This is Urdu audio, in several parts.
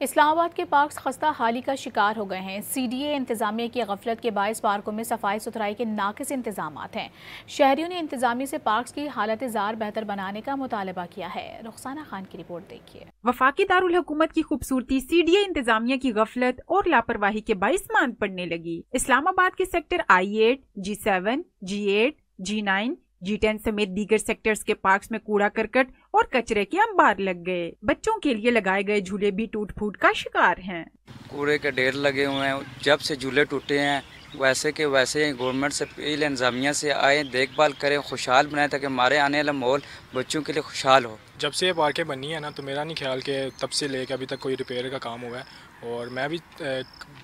اسلام آباد کے پارکس خستہ حالی کا شکار ہو گئے ہیں۔ سی ڈی اے انتظامیہ کی غفلت کے باعث پارکوں میں صفائی ستھرائی کے ناقص انتظامات ہیں۔ شہریوں نے انتظامیہ سے پارکس کی حالت زار بہتر بنانے کا مطالبہ کیا ہے۔ رخسانہ خان کی رپورٹ دیکھیے۔ وفاقی دارالحکومت کی خوبصورتی سی ڈی اے انتظامیہ کی غفلت اور لاپرواہی کے باعث ماند پڑنے لگی۔ اسلام آباد کے sector I-8، G7، G8، G9، G10 سمیت دیگر سیکٹرز کے پارکس میں کوڑا کرکٹ اور کچرے کے انبار لگ گئے۔ بچوں کے لیے لگائے گئے جھولے بھی ٹوٹ پھوٹ کا شکار ہیں۔ کوڑے کے ڈھیر لگے ہوئے ہیں۔ جب سے جھولے ٹوٹے ہیں ویسے کہ ویسے گورنمنٹ سے اپیل انتظامیہ سے آئے، دیکھ بھال کریں، خوشحال بنائیں تاکہ ہمارے آنے والا ماحول بچوں کے لیے خوشحال ہو۔ جب سے یہ پارکیں بنی ہیں نا تو میرا نہیں خیال کہ تب سے لے کے ابھی تک کوئی ریپیئر کا کام ہوا ہے، اور میں بھی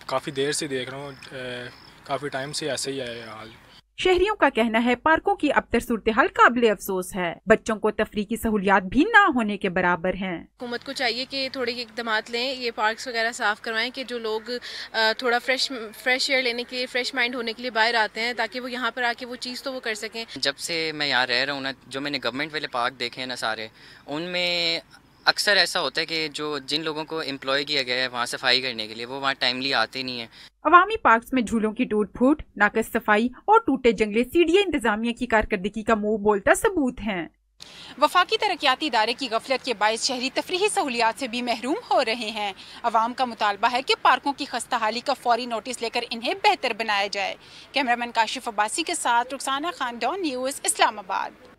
کافی دیر سے دیکھ رہا ہوں، کافی ٹائم سے ایسے ہی ہے حال۔ شہریوں کا کہنا ہے پارکوں کی اب تک صورتحال قابل افسوس ہے۔ بچوں کو تفریح کی سہولیات بھی نہ ہونے کے برابر ہیں۔ حکومت کو چاہیے کہ تھوڑے اقدامات لیں، یہ پارکس وغیرہ صاف کروائیں کہ جو لوگ تھوڑا فریش ایئر لینے کے لیے، فریش مائنڈ ہونے کے لیے باہر آتے ہیں، تاکہ وہ یہاں پر آ کے وہ چیز تو وہ کر سکیں۔ جب سے میں یہاں رہ رہا ہوں نا، جو میں نے گورنمنٹ والے پارک دیکھے ہیں نا سارے، ان میں اکثر ایسا ہوتا ہے کہ جن لوگوں کو امپلائی کیا گیا ہے وہاں صفائی کرنے کے لیے، وہ وہاں ٹائملی آتے نہیں ہیں۔ عوامی پارکس میں جھولوں کی ٹوٹ پھوٹ، ناقص صفائی اور ٹوٹے جنگلے سی ڈی اے انتظامیہ کی کارکردگی کا منہ بولتا ثبوت ہیں۔ وفاقی ترقیاتی ادارے کی غفلت کے باعث شہری تفریحی سہولیات سے بھی محروم ہو رہے ہیں۔ عوام کا مطالبہ ہے کہ پارکوں کی خستہ حالی کا فوری نوٹس لے کر انہیں بہتر بنایا جائے۔ کیمرامین کاشف عباسی کے ساتھ رخسانہ خان، ڈان نیوز، اسلام آباد۔